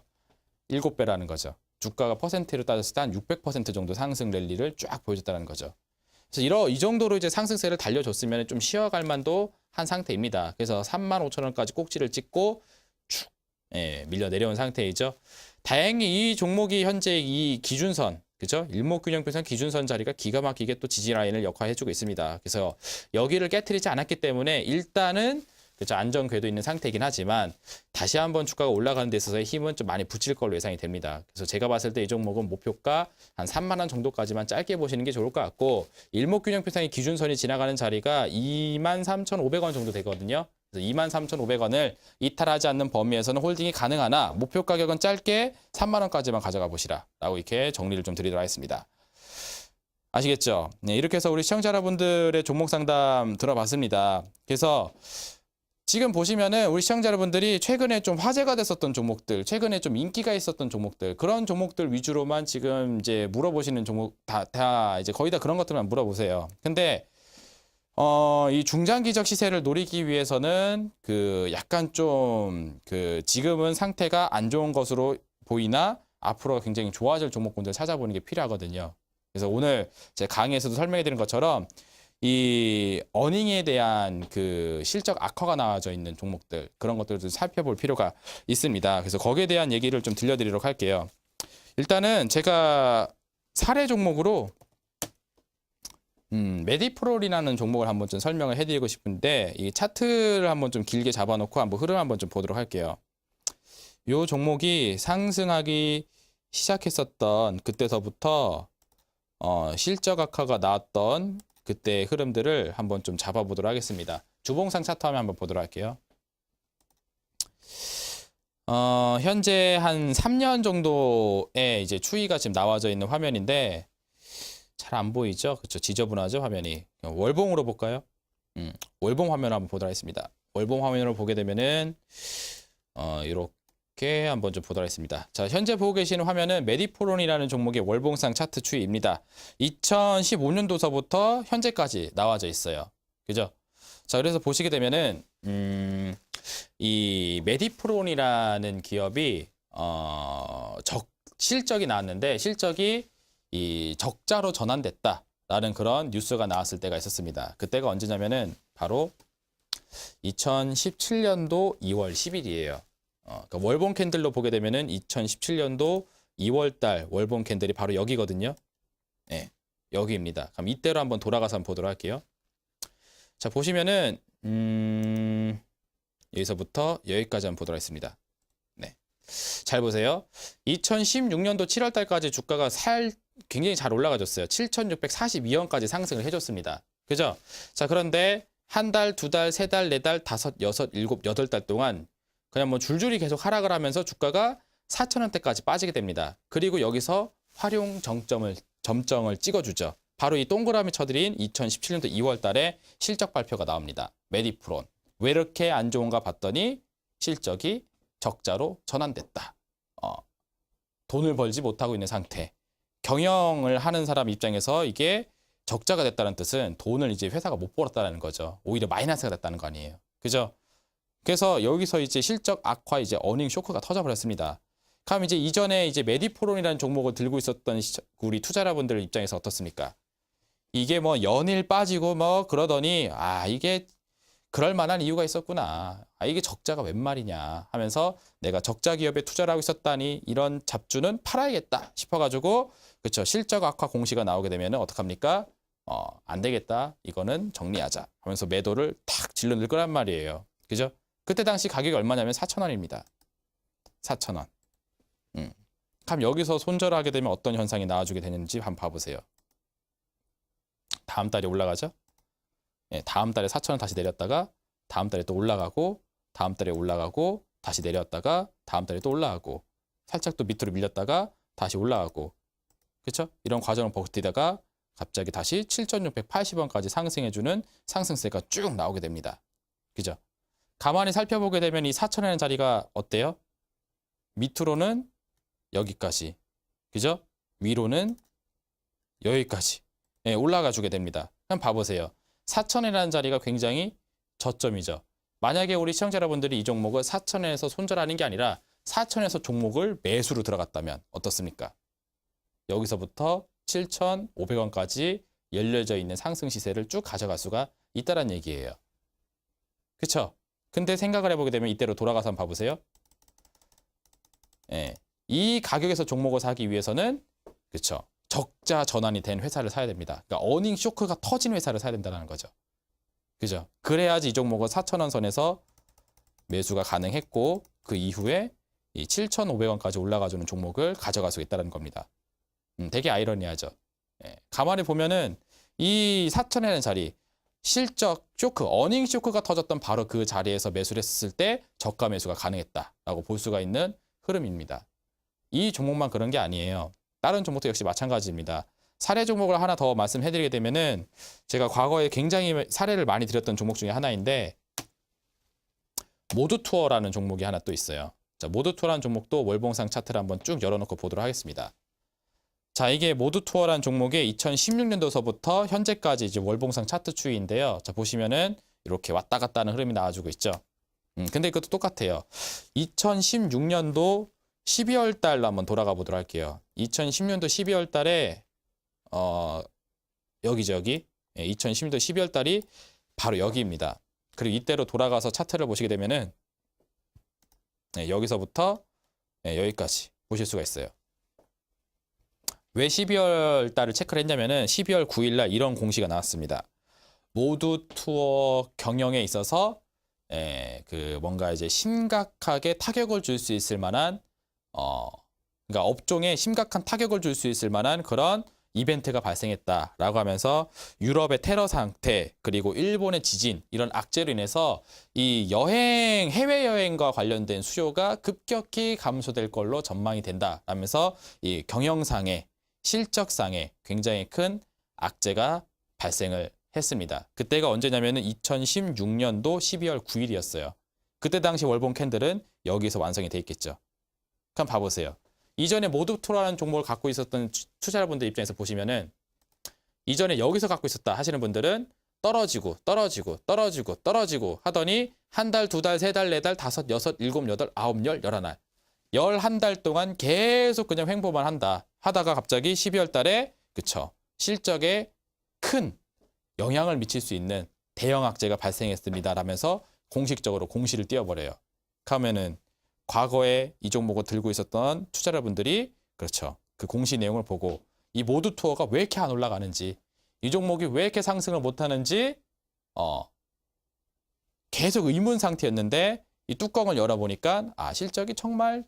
7배라는 거죠. 주가가 퍼센트로 따졌을 때 한 600% 정도 상승 랠리를 쫙 보여줬다는 거죠. 그래서 이 정도로 이제 상승세를 달려줬으면 좀 쉬어갈 만도 한 상태입니다. 그래서 35,000원까지 꼭지를 찍고 쭉 밀려 내려온 상태이죠. 다행히 이 종목이 현재 이 기준선, 그죠? 일목균형표상 기준선 자리가 기가 막히게 또 지지 라인을 역할해주고 있습니다. 그래서 여기를 깨트리지 않았기 때문에 일단은 그렇죠. 안전 궤도 있는 상태이긴 하지만 다시 한번 주가가 올라가는 데 있어서의 힘은 좀 많이 붙일 걸로 예상이 됩니다. 그래서 제가 봤을 때 이 종목은 목표가 한 3만 원 정도까지만 짧게 보시는 게 좋을 것 같고 일목균형표상의 기준선이 지나가는 자리가 23,500원 정도 되거든요. 그래서 23,500원을 이탈하지 않는 범위에서는 홀딩이 가능하나 목표 가격은 짧게 3만 원까지만 가져가 보시라 라고 이렇게 정리를 좀 드리도록 하겠습니다. 아시겠죠? 네, 이렇게 해서 우리 시청자 여러분들의 종목 상담 들어봤습니다. 그래서 지금 보시면은 우리 시청자 여러분들이 최근에 좀 화제가 됐었던 종목들, 최근에 좀 인기가 있었던 종목들, 그런 종목들 위주로만 지금 이제 물어보시는 종목 다 이제 거의 다 그런 것들만 물어보세요. 근데 이 중장기적 시세를 노리기 위해서는 그 약간 좀 그 지금은 상태가 안 좋은 것으로 보이나 앞으로 굉장히 좋아질 종목군들 찾아보는 게 필요하거든요. 그래서 오늘 제 강의에서도 설명해 드린 것처럼 이 어닝에 대한 그 실적 악화가 나와져 있는 종목들, 그런 것들을 좀 살펴볼 필요가 있습니다. 그래서 거기에 대한 얘기를 좀 들려드리도록 할게요. 일단은 제가 사례 종목으로 메디프롤이라는 종목을 한번 좀 설명을 해드리고 싶은데, 이 차트를 한번 좀 길게 잡아놓고 한번 흐름 한번 좀 보도록 할게요. 이 종목이 상승하기 시작했었던 그때서부터 실적 악화가 나왔던 그때의 흐름들을 한번 좀 잡아보도록 하겠습니다. 주봉상 차트 화면 한번 보도록 할게요. 현재 한 3년 정도의 이제 추이가 지금 나와져 있는 화면인데 잘 안 보이죠? 그렇죠? 지저분하죠, 화면이. 월봉으로 볼까요? 월봉 화면을 한번 보도록 하겠습니다. 월봉 화면으로 보게 되면은 이렇게 한번 좀 보도록 하겠습니다. 자, 현재 보고 계시는 화면은 메디포론이라는 종목의 월봉상 차트 추이입니다. 2015년도서부터 현재까지 나와져 있어요. 그죠? 자, 그래서 보시게 되면은 이 메디프론이라는 기업이 실적이 나왔는데 실적이 이 적자로 전환됐다라는 그런 뉴스가 나왔을 때가 있었습니다. 그때가 언제냐면은 바로 2017년도 2월 10일이에요. 그러니까 월봉 캔들로 보게 되면은 2017년도 2월 달 월봉 캔들이 바로 여기거든요. 네, 여기입니다. 그럼 이때로 한번 돌아가서 한번 보도록 할게요. 자, 보시면은 여기서부터 여기까지 한번 보도록 하겠습니다. 네, 잘 보세요. 2016년도 7월 달까지 주가가 굉장히 잘 올라가줬어요. 7,642원까지 상승을 해줬습니다. 그죠? 자, 그런데 한 달, 두 달, 세 달, 네 달, 다섯, 여섯, 일곱, 여덟 달 동안 그냥 뭐 줄줄이 계속 하락을 하면서 주가가 4,000원대까지 빠지게 됩니다. 그리고 여기서 활용 점정을 찍어주죠. 바로 이 동그라미 쳐드린 2017년도 2월 달에 실적 발표가 나옵니다. 메디프론. 왜 이렇게 안 좋은가 봤더니 실적이 적자로 전환됐다. 돈을 벌지 못하고 있는 상태. 경영을 하는 사람 입장에서 이게 적자가 됐다는 뜻은 돈을 이제 회사가 못 벌었다는 거죠. 오히려 마이너스가 됐다는 거 아니에요. 그죠? 그래서 여기서 이제 실적 악화, 이제 어닝 쇼크가 터져버렸습니다. 그럼 이제 이전에 이제 메디포론이라는 종목을 들고 있었던 우리 투자자분들 입장에서 어떻습니까? 이게 뭐 연일 빠지고 뭐 그러더니 이게 그럴 만한 이유가 있었구나. 이게 적자가 웬 말이냐 하면서 내가 적자 기업에 투자를 하고 있었다니 이런 잡주는 팔아야겠다 싶어가지고 그렇죠. 실적 악화 공시가 나오게 되면 어떡합니까? 안 되겠다. 이거는 정리하자 하면서 매도를 탁 질러 넣을 거란 말이에요. 그죠? 그때 당시 가격이 얼마냐면 4,000원입니다. 4,000원. 그럼 여기서 손절을 하게 되면 어떤 현상이 나와주게 되는지 한번 봐보세요. 다음 달에 올라가죠? 네, 다음 달에 4,000원 다시 내렸다가 다음 달에 또 올라가고 다음 달에 올라가고 다시 내렸다가 다음 달에 또 올라가고 살짝 또 밑으로 밀렸다가 다시 올라가고 그렇죠? 이런 과정을 버티다가 갑자기 다시 7,680원까지 상승해주는 상승세가 쭉 나오게 됩니다. 그죠? 가만히 살펴보게 되면 이 4,000원의 자리가 어때요? 밑으로는 여기까지, 그죠? 위로는 여기까지 올라가 주게 됩니다. 그럼 봐보세요. 4,000원이라는 자리가 굉장히 저점이죠. 만약에 우리 시청자 여러분들이 이 종목을 4,000원에서 손절하는 게 아니라 4,000원에서 종목을 매수로 들어갔다면 어떻습니까? 여기서부터 7,500원까지 열려져 있는 상승 시세를 쭉 가져갈 수가 있다는 얘기예요. 그렇죠? 근데 생각을 해보게 되면 이때로 돌아가서 한번 봐보세요. 이 가격에서 종목을 사기 위해서는 그렇죠. 적자 전환이 된 회사를 사야 됩니다. 그러니까 어닝 쇼크가 터진 회사를 사야 된다는 거죠. 그죠? 그래야지 이 종목은 4,000원 선에서 매수가 가능했고 그 이후에 이 7,500원까지 올라가주는 종목을 가져갈 수 있다는 겁니다. 되게 아이러니하죠. 가만히 보면은 이 4,000원의 자리 실적 쇼크, 어닝 쇼크가 터졌던 바로 그 자리에서 매수를 했을 때 저가 매수가 가능했다라고 볼 수가 있는 흐름입니다. 이 종목만 그런 게 아니에요. 다른 종목도 역시 마찬가지입니다. 사례 종목을 하나 더 말씀해드리게 되면은 제가 과거에 굉장히 사례를 많이 드렸던 종목 중에 하나인데 모두투어라는 종목이 하나 또 있어요. 자, 모두투어라는 종목도 월봉상 차트를 한번 쭉 열어놓고 보도록 하겠습니다. 자, 이게 모두투어라는 종목의 2016년도서부터 현재까지 이제 월봉상 차트 추이인데요. 자, 보시면은 이렇게 왔다 갔다 하는 흐름이 나와주고 있죠. 근데 이것도 똑같아요. 2016년도 12월 달로 한번 돌아가 보도록 할게요. 2010년도 12월 달에 여기죠, 여기. 2010년도 12월 달이 바로 여기입니다. 그리고 이때로 돌아가서 차트를 보시게 되면은 여기서부터 여기까지 보실 수가 있어요. 왜 12월 달을 체크를 했냐면은 12월 9일 날 이런 공시가 나왔습니다. 모두 투어 경영에 있어서 그 뭔가 이제 심각하게 타격을 줄 수 있을 만한 그러니까 업종에 심각한 타격을 줄 수 있을 만한 그런 이벤트가 발생했다라고 하면서 유럽의 테러 상태 그리고 일본의 지진 이런 악재로 인해서 이 여행 해외여행과 관련된 수요가 급격히 감소될 걸로 전망이 된다라면서 이 경영상의 실적상에 굉장히 큰 악재가 발생을 했습니다. 그때가 언제냐면은 2016년도 12월 9일이었어요. 그때 당시 월봉 캔들은 여기서 완성이 돼 있겠죠. 그럼 봐보세요. 이전에 모두투어라는 종목을 갖고 있었던 투자자분들 입장에서 보시면은 이전에 여기서 갖고 있었다 하시는 분들은 떨어지고 하더니 한 달, 두 달, 세 달, 네 달, 다섯, 여섯, 일곱, 여덟, 아홉, 열, 열하나 11달 동안 계속 그냥 횡보만 한다 하다가 갑자기 12월 달에 그쵸 실적에 큰 영향을 미칠 수 있는 대형 악재가 발생했습니다 라면서 공식적으로 공시를 띄워버려요. 그러면은 과거에 이 종목을 들고 있었던 투자자분들이 그렇죠. 그 공시 내용을 보고 이 모두 투어가 왜 이렇게 안 올라가는지 이 종목이 왜 이렇게 상승을 못하는지 계속 의문 상태였는데 이 뚜껑을 열어보니까 아 실적이 정말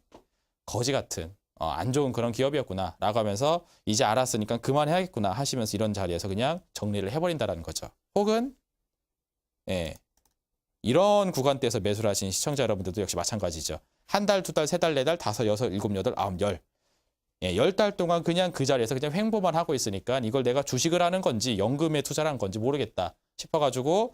거지 같은 안 좋은 그런 기업이었구나 라고 하면서 이제 알았으니까 그만해야겠구나 하시면서 이런 자리에서 그냥 정리를 해버린다라는 거죠. 혹은 이런 구간대에서 매수를 하신 시청자 여러분들도 역시 마찬가지죠. 한 달, 두 달, 세 달, 네 달, 다섯, 여섯, 일곱, 여덟, 아홉, 열. 10달 동안 그냥 그 자리에서 그냥 횡보만 하고 있으니까 이걸 내가 주식을 하는 건지 연금에 투자를 한 건지 모르겠다 싶어가지고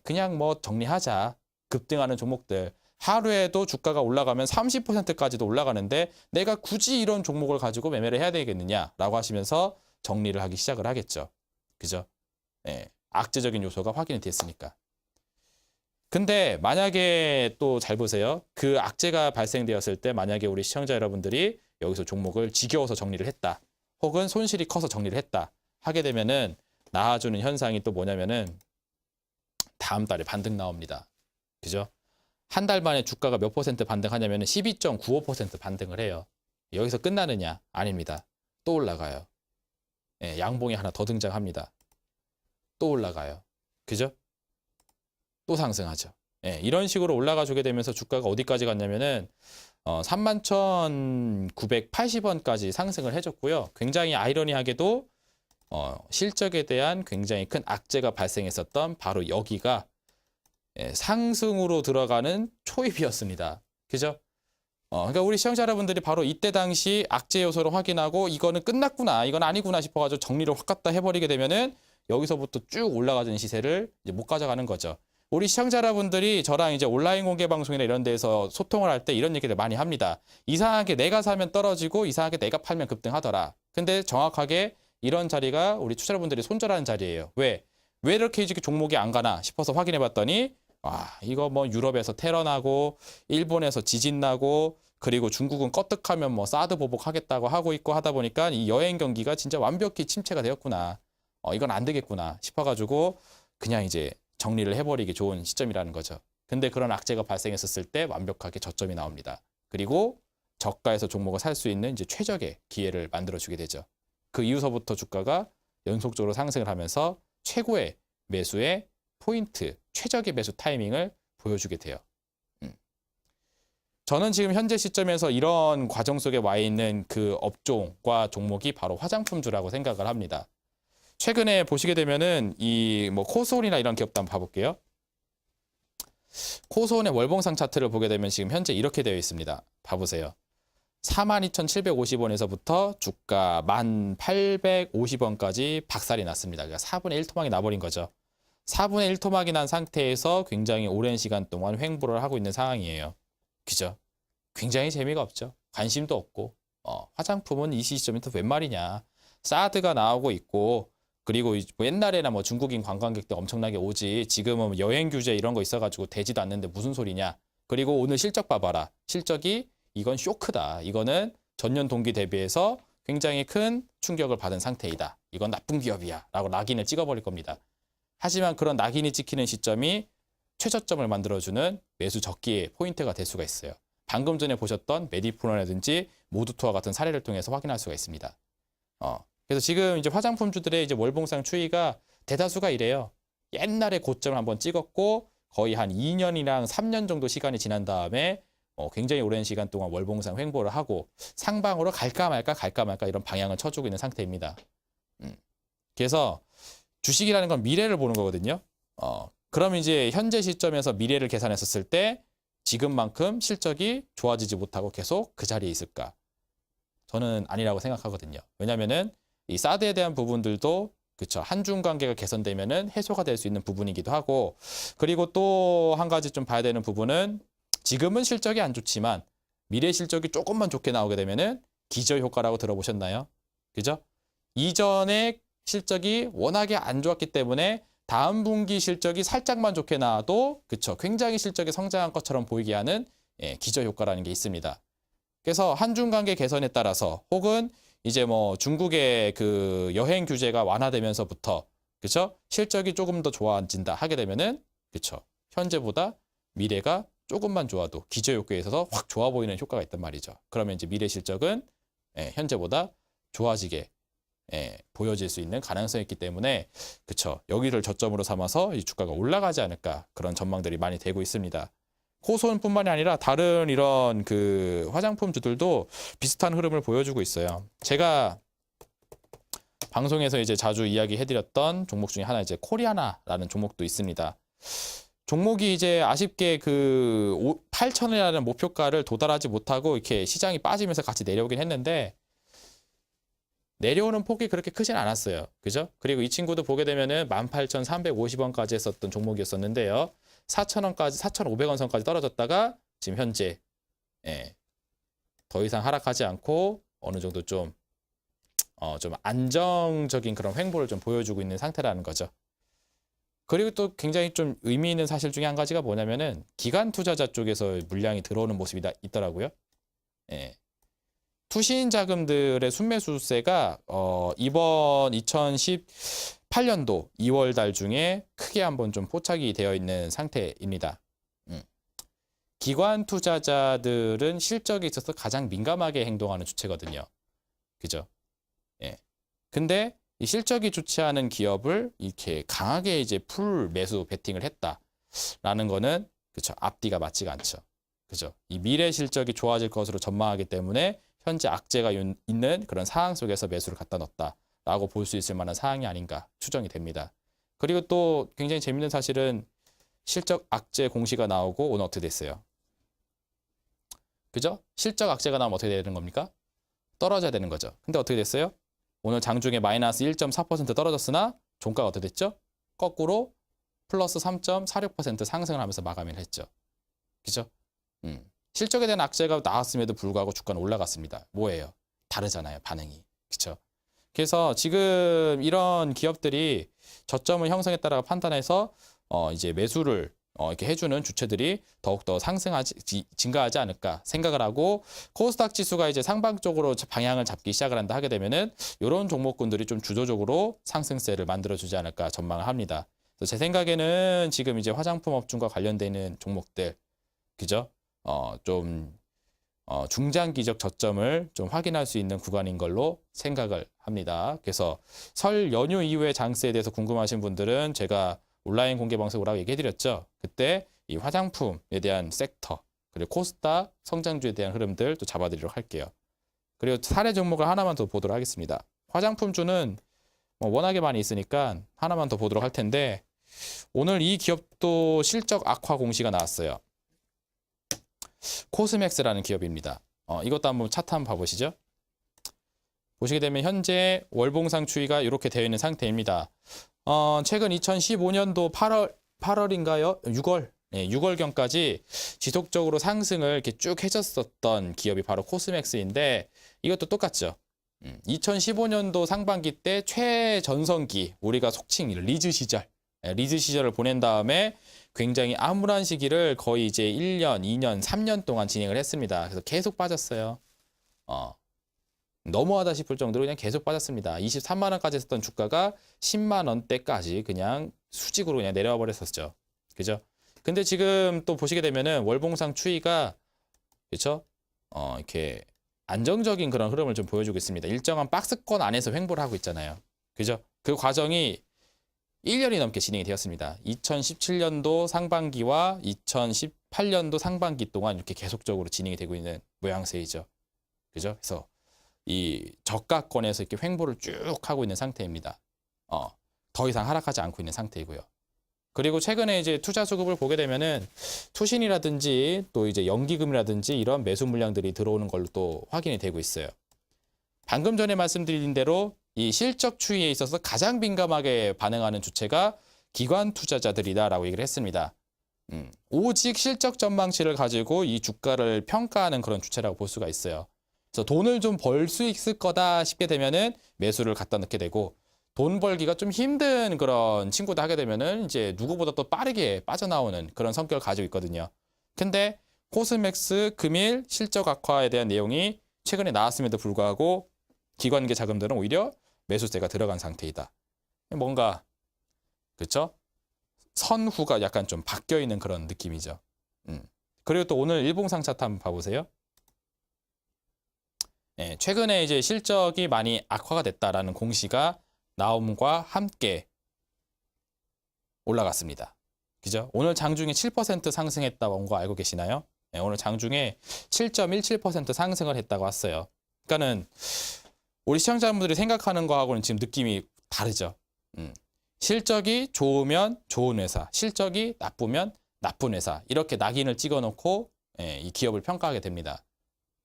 그냥 뭐 정리하자. 급등하는 종목들. 하루에도 주가가 올라가면 30%까지도 올라가는데 내가 굳이 이런 종목을 가지고 매매를 해야 되겠느냐라고 하시면서 정리를 하기 시작을 하겠죠. 그죠? 악재적인 요소가 확인이 됐으니까. 근데 만약에 또 잘 보세요. 그 악재가 발생되었을 때 만약에 우리 시청자 여러분들이 여기서 종목을 지겨워서 정리를 했다. 혹은 손실이 커서 정리를 했다. 하게 되면은 나와주는 현상이 또 뭐냐면은 다음 달에 반등 나옵니다. 그죠? 한 달 만에 주가가 몇 퍼센트 반등하냐면은 12.95% 반등을 해요. 여기서 끝나느냐? 아닙니다. 또 올라가요. 양봉이 하나 더 등장합니다. 또 올라가요. 그죠? 또 상승하죠. 이런 식으로 올라가 주게 되면서 주가가 어디까지 갔냐면은 31,980원까지 상승을 해줬고요. 굉장히 아이러니하게도 실적에 대한 굉장히 큰 악재가 발생했었던 바로 여기가 상승으로 들어가는 초입이었습니다. 그죠? 그러니까 우리 시청자 여러분들이 바로 이때 당시 악재 요소를 확인하고 이거는 끝났구나, 이건 아니구나 싶어가지고 정리를 확 갖다 해버리게 되면은 여기서부터 쭉 올라가는 시세를 이제 못 가져가는 거죠. 우리 시청자 여러분들이 저랑 이제 온라인 공개 방송이나 이런 데서 소통을 할 때 이런 얘기를 많이 합니다. 이상하게 내가 사면 떨어지고 이상하게 내가 팔면 급등하더라. 근데 정확하게 이런 자리가 우리 투자자분들이 손절하는 자리예요. 왜 이렇게 이렇게 종목이 안 가나 싶어서 확인해 봤더니 이거 뭐 유럽에서 테러 나고 일본에서 지진 나고 그리고 중국은 껐득하면 뭐 사드 보복하겠다고 하고 있고 하다 보니까 이 여행 경기가 진짜 완벽히 침체가 되었구나. 이건 안 되겠구나 싶어가지고 그냥 이제 정리를 해버리기 좋은 시점이라는 거죠. 근데 그런 악재가 발생했었을 때 완벽하게 저점이 나옵니다. 그리고 저가에서 종목을 살 수 있는 이제 최적의 기회를 만들어주게 되죠. 그 이후서부터 주가가 연속적으로 상승을 하면서 최고의 매수의 포인트, 최적의 매수 타이밍을 보여주게 돼요. 저는 지금 현재 시점에서 이런 과정 속에 와 있는 그 업종과 종목이 바로 화장품주라고 생각을 합니다. 최근에 보시게 되면은 이 뭐 코스온이나 이런 기업도 한번 봐볼게요. 코스온의 월봉상 차트를 보게 되면 지금 현재 이렇게 되어 있습니다. 봐보세요. 42,750원에서부터 주가 1,850원까지 박살이 났습니다. 그러니까 4분의 1 토막이 나버린 거죠. 4분의 1 토막이 난 상태에서 굉장히 오랜 시간 동안 횡보를 하고 있는 상황이에요. 그죠? 굉장히 재미가 없죠. 관심도 없고 화장품은 이 시점에서 웬 말이냐. 사드가 나오고 있고 그리고 뭐 옛날에나 뭐 중국인 관광객들 엄청나게 오지 지금은 여행 규제 이런 거 있어가지고 되지도 않는데 무슨 소리냐. 그리고 오늘 실적 봐봐라. 실적이 이건 쇼크다. 이거는 전년 동기 대비해서 굉장히 큰 충격을 받은 상태이다. 이건 나쁜 기업이야 라고 낙인을 찍어버릴 겁니다. 하지만 그런 낙인이 찍히는 시점이 최저점을 만들어주는 매수 적기의 포인트가 될 수가 있어요. 방금 전에 보셨던 메디프로라든지 모두투어 같은 사례를 통해서 확인할 수가 있습니다. 그래서 지금 이제 화장품주들의 이제 월봉상 추이가 대다수가 이래요. 옛날에 고점을 한번 찍었고 거의 한 2년이랑 3년 정도 시간이 지난 다음에 굉장히 오랜 시간 동안 월봉상 횡보를 하고 상방으로 갈까 말까 이런 방향을 쳐주고 있는 상태입니다. 그래서 주식이라는 건 미래를 보는 거거든요. 그럼 이제 현재 시점에서 미래를 계산했었을 때 지금만큼 실적이 좋아지지 못하고 계속 그 자리에 있을까? 저는 아니라고 생각하거든요. 왜냐면은 이 사드에 대한 부분들도 그쵸 한중 관계가 개선되면은 해소가 될 수 있는 부분이기도 하고 그리고 또 한 가지 좀 봐야 되는 부분은 지금은 실적이 안 좋지만 미래 실적이 조금만 좋게 나오게 되면은 기저 효과라고 들어보셨나요? 그죠? 이전에 실적이 워낙에 안 좋았기 때문에 다음 분기 실적이 살짝만 좋게 나와도 그쵸 굉장히 실적이 성장한 것처럼 보이게 하는 기저 효과라는 게 있습니다. 그래서 한중 관계 개선에 따라서 혹은 이제 뭐 중국의 그 여행 규제가 완화되면서부터 그쵸 실적이 조금 더 좋아진다 하게 되면은 그쵸 현재보다 미래가 조금만 좋아도 기저 효과에 있어서 확 좋아 보이는 효과가 있단 말이죠. 그러면 이제 미래 실적은 현재보다 좋아지게 보여질 수 있는 가능성이 있기 때문에 그쵸 여기를 저점으로 삼아서 이 주가가 올라가지 않을까 그런 전망들이 많이 되고 있습니다. 코스온뿐만이 아니라 다른 이런 그 화장품주들도 비슷한 흐름을 보여주고 있어요. 제가 방송에서 이제 자주 이야기해드렸던 종목 중에 하나 이제 코리아나라는 종목도 있습니다. 종목이 이제 아쉽게 그 8,000원이라는 목표가를 도달하지 못하고 이렇게 시장이 빠지면서 같이 내려오긴 했는데 내려오는 폭이 그렇게 크진 않았어요. 그죠? 그리고 이 친구도 보게 되면은 18,350원까지 했었던 종목이었었는데요. 4,000원까지, 4,500원 선까지 떨어졌다가 지금 현재 더 이상 하락하지 않고 어느 정도 좀 안정적인 그런 횡보를 좀 보여주고 있는 상태라는 거죠. 그리고 또 굉장히 좀 의미 있는 사실 중에 한 가지가 뭐냐면은 기관 투자자 쪽에서 물량이 들어오는 모습이 있더라고요. 투신 자금들의 순매수세가 이번 2018년도 2월 달 중에 크게 한번 좀 포착이 되어 있는 상태입니다. 기관 투자자들은 실적에 있어서 가장 민감하게 행동하는 주체거든요. 그죠? 근데 이 실적이 좋지 않은 기업을 이렇게 강하게 이제 풀 매수 베팅을 했다라는 거는 그죠? 앞뒤가 맞지가 않죠. 그죠? 이 미래 실적이 좋아질 것으로 전망하기 때문에 현재 악재가 있는 그런 상황 속에서 매수를 갖다 넣었다라고 볼 수 있을 만한 상황이 아닌가 추정이 됩니다. 그리고 또 굉장히 재밌는 사실은 실적 악재 공시가 나오고 오늘 어떻게 됐어요? 그죠? 실적 악재가 나오면 어떻게 되는 겁니까? 떨어져야 되는 거죠. 근데 어떻게 됐어요? 오늘 장중에 마이너스 1.4% 떨어졌으나 종가가 어떻게 됐죠? 거꾸로 플러스 3.46% 상승을 하면서 마감을 했죠. 그죠? 실적에 대한 악재가 나왔음에도 불구하고 주가는 올라갔습니다. 뭐예요? 다르잖아요, 반응이. 그렇죠? 그래서 지금 이런 기업들이 저점을 형성에 따라 판단해서 이제 매수를 이렇게 해주는 주체들이 더욱더 증가하지 않을까 생각을 하고 코스닥 지수가 이제 상방적으로 방향을 잡기 시작을 한다 하게 되면은 이런 종목군들이 좀 주도적으로 상승세를 만들어주지 않을까 전망을 합니다. 그래서 제 생각에는 지금 이제 화장품 업종과 관련되는 종목들, 그죠? 중장기적 저점을 좀 확인할 수 있는 구간인 걸로 생각을 합니다. 그래서 설 연휴 이후의 장세에 대해서 궁금하신 분들은 제가 온라인 공개 방송 오라고 얘기해드렸죠. 그때 이 화장품에 대한 섹터 그리고 코스닥 성장주에 대한 흐름들 또 잡아드리도록 할게요. 그리고 사례 종목을 하나만 더 보도록 하겠습니다. 화장품주는 워낙에 많이 있으니까 하나만 더 보도록 할 텐데 오늘 이 기업도 실적 악화 공시가 나왔어요. 코스맥스라는 기업입니다. 이것도 한번 차트 한번 봐보시죠. 보시게 되면 현재 월봉상 추이가 이렇게 되어 있는 상태입니다. 최근 2015년도 8월인가요? 6월. 네, 6월경까지 지속적으로 상승을 이렇게 쭉 해줬었던 기업이 바로 코스맥스인데 이것도 똑같죠. 2015년도 상반기 때 최전성기, 우리가 속칭 리즈 시절, 리즈 시절을 보낸 다음에 굉장히 암울한 시기를 거의 이제 1년, 2년, 3년 동안 진행을 했습니다. 그래서 계속 빠졌어요. 너무하다 싶을 정도로 그냥 계속 빠졌습니다. 23만 원까지 했던 주가가 10만 원대까지 그냥 수직으로 그냥 내려와 버렸었죠. 그죠? 근데 지금 또 보시게 되면은 월봉상 추이가 그렇죠? 이렇게 안정적인 그런 흐름을 좀 보여주고 있습니다. 일정한 박스권 안에서 횡보를 하고 있잖아요. 그죠? 그 과정이 1년이 넘게 진행이 되었습니다. 2017년도 상반기와 2018년도 상반기 동안 이렇게 계속적으로 진행이 되고 있는 모양새이죠. 그죠? 그래서 이 저가권에서 이렇게 횡보를 쭉 하고 있는 상태입니다. 더 이상 하락하지 않고 있는 상태이고요. 그리고 최근에 이제 투자 수급을 보게 되면은 투신이라든지 또 이제 연기금이라든지 이런 매수 물량들이 들어오는 걸로 또 확인이 되고 있어요. 방금 전에 말씀드린 대로 이 실적 추이에 있어서 가장 민감하게 반응하는 주체가 기관 투자자들이다라고 얘기를 했습니다. 오직 실적 전망치를 가지고 이 주가를 평가하는 그런 주체라고 볼 수가 있어요. 그래서 돈을 좀 벌 수 있을 거다 싶게 되면은 매수를 갖다 넣게 되고 돈 벌기가 좀 힘든 그런 친구도 하게 되면은 이제 누구보다 또 빠르게 빠져나오는 그런 성격을 가지고 있거든요. 근데 코스맥스 금일 실적 악화에 대한 내용이 최근에 나왔음에도 불구하고 기관계 자금들은 오히려 매수세가 들어간 상태이다. 뭔가 그렇죠? 선후가 약간 좀 바뀌어 있는 그런 느낌이죠. 그리고 또 오늘 일봉상 차트 한번 봐보세요. 네, 최근에 이제 실적이 많이 악화가 됐다라는 공시가 나옴과 함께 올라갔습니다. 그죠? 오늘 장중에 7% 상승했다고 거 알고 계시나요? 네, 오늘 장중에 7.17% 상승을 했다고 했어요. 그러니까는 우리 시청자분들이 생각하는 거하고는 지금 느낌이 다르죠. 실적이 좋으면 좋은 회사, 실적이 나쁘면 나쁜 회사 이렇게 낙인을 찍어놓고 이 기업을 평가하게 됩니다.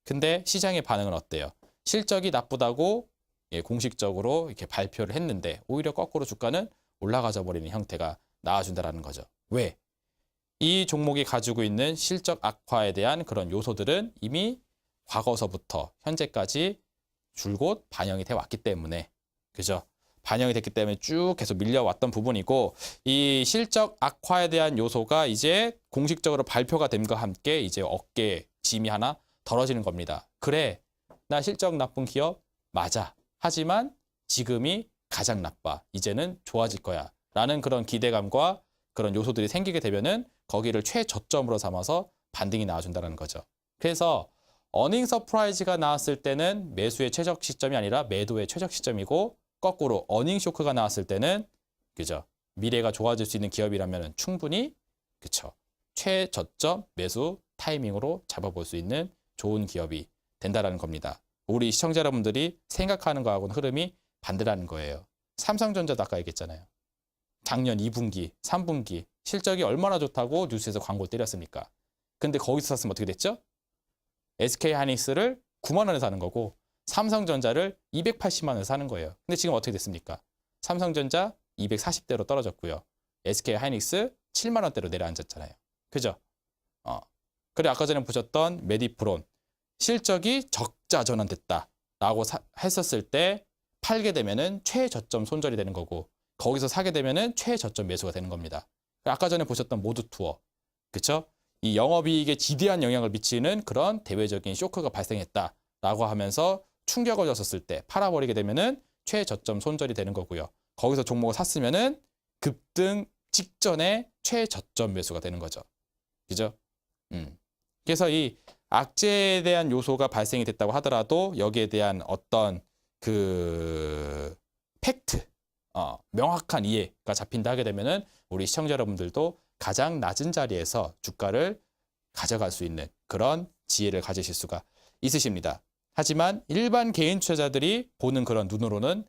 근데 시장의 반응은 어때요? 실적이 나쁘다고 공식적으로 이렇게 발표를 했는데 오히려 거꾸로 주가는 올라가져 버리는 형태가 나와준다라는 거죠. 왜? 이 종목이 가지고 있는 실적 악화에 대한 그런 요소들은 이미 과거서부터 현재까지 줄곧 반영이 돼 왔기 때문에 그죠? 반영이 됐기 때문에 쭉 계속 밀려왔던 부분이고 이 실적 악화에 대한 요소가 이제 공식적으로 발표가 됨과 함께 이제 어깨 짐이 하나 덜어지는 겁니다. 그래, 나 실적 나쁜 기업 맞아. 하지만 지금이 가장 나빠. 이제는 좋아질 거야. 라는 그런 기대감과 그런 요소들이 생기게 되면은 거기를 최저점으로 삼아서 반등이 나와준다는 거죠. 그래서 어닝 서프라이즈가 나왔을 때는 매수의 최적 시점이 아니라 매도의 최적 시점이고 거꾸로 어닝 쇼크가 나왔을 때는 그죠? 미래가 좋아질 수 있는 기업이라면 충분히 그쵸? 최저점 매수 타이밍으로 잡아볼 수 있는 좋은 기업이 된다라는 겁니다. 우리 시청자 여러분들이 생각하는 거하고는 흐름이 반대라는 거예요. 삼성전자도 아까 얘기했잖아요. 작년 2분기, 3분기 실적이 얼마나 좋다고 뉴스에서 광고 때렸습니까? 근데 거기서 샀으면 어떻게 됐죠? SK하이닉스를 9만 원에 사는 거고 삼성전자를 280만 원에 사는 거예요. 근데 지금 어떻게 됐습니까? 삼성전자 240대로 떨어졌고요. SK하이닉스 7만 원대로 내려앉았잖아요. 그죠? 그리고 아까 전에 보셨던 메디프론 실적이 적자 전환됐다라고 했었을 때 팔게 되면은 최저점 손절이 되는 거고 거기서 사게 되면은 최저점 매수가 되는 겁니다. 아까 전에 보셨던 모두투어, 그렇죠? 이 영업이익에 지대한 영향을 미치는 그런 대외적인 쇼크가 발생했다라고 하면서 충격을 줬었을 때 팔아버리게 되면은 최저점 손절이 되는 거고요. 거기서 종목을 샀으면은 급등 직전에 최저점 매수가 되는 거죠. 그죠? 그래서 이 악재에 대한 요소가 발생이 됐다고 하더라도 여기에 대한 어떤 그 팩트, 명확한 이해가 잡힌다 하게 되면은 우리 시청자 여러분들도 가장 낮은 자리에서 주가를 가져갈 수 있는 그런 지혜를 가지실 수가 있으십니다. 하지만 일반 개인 투자자들이 보는 그런 눈으로는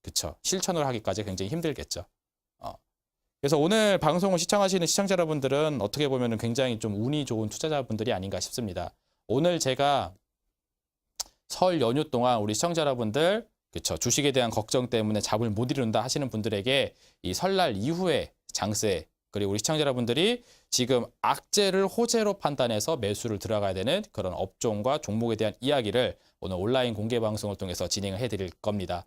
그쵸. 실천을 하기까지 굉장히 힘들겠죠. 그래서 오늘 방송을 시청하시는 시청자 여러분들은 어떻게 보면 굉장히 좀 운이 좋은 투자자분들이 아닌가 싶습니다. 오늘 제가 설 연휴 동안 우리 시청자 여러분들 그쵸. 주식에 대한 걱정 때문에 잡을 못 이룬다 하시는 분들에게 이 설날 이후에 장세 그리고 우리 시청자 여러분들이 지금 악재를 호재로 판단해서 매수를 들어가야 되는 그런 업종과 종목에 대한 이야기를 오늘 온라인 공개 방송을 통해서 진행을 해드릴 겁니다.